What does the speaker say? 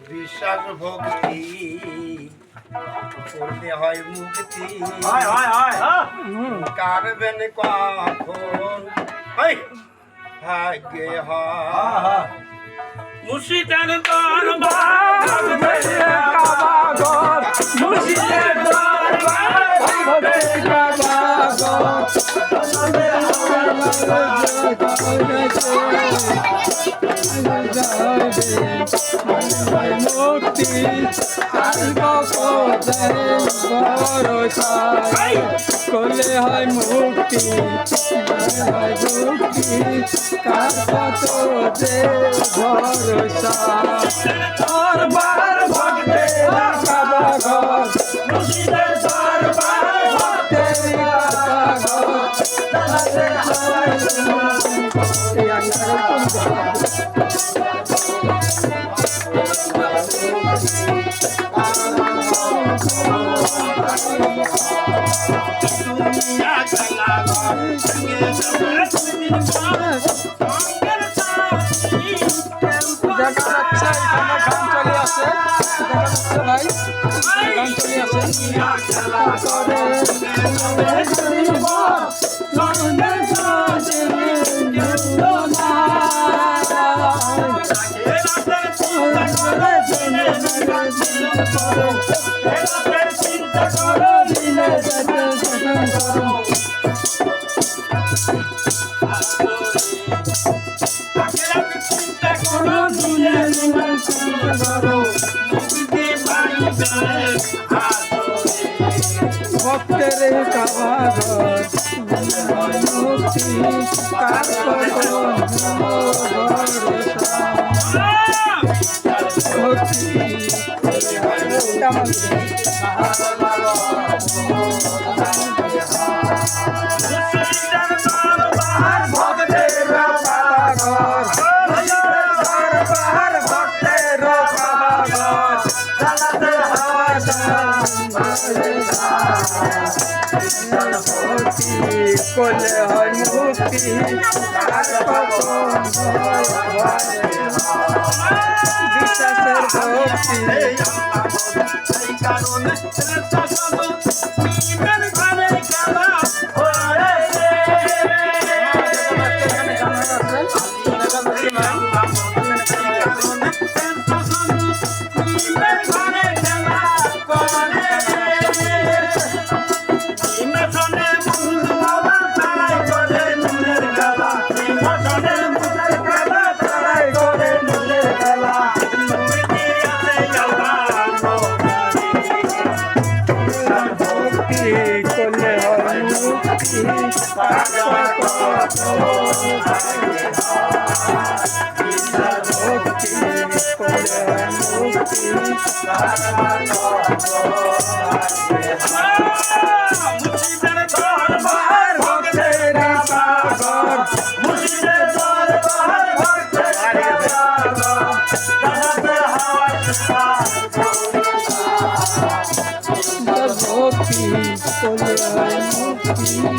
বিশ্বাস ভক্তি করতে হয় মুক্তি কারবেন কখন ভাগ্যে হয় মুর্শিদের দরবার মুর্শিদের মুক্তি করলে হয় মুক্তি কার কত যে ভরসা দরবার ভক্তেরা কাবাঘর মুর্শিদের দরবার ভক্তেরা কাবাঘর দেখা যাচ্ছে এখানে গান চলে আসে ভাই গান চলে ভক্তের কাবাঘর মুক্তি কার করলে হয় মুক্তি বিশ্বাসের করলে হয় মুক্তি করলে হয় মুক্তি দরবার ভক্তেরা কাবাঘর মুর্শিদের দরবার ভক্তেরা ভক্তি করলে হয় মুক্তি করলে হয় মুক্তি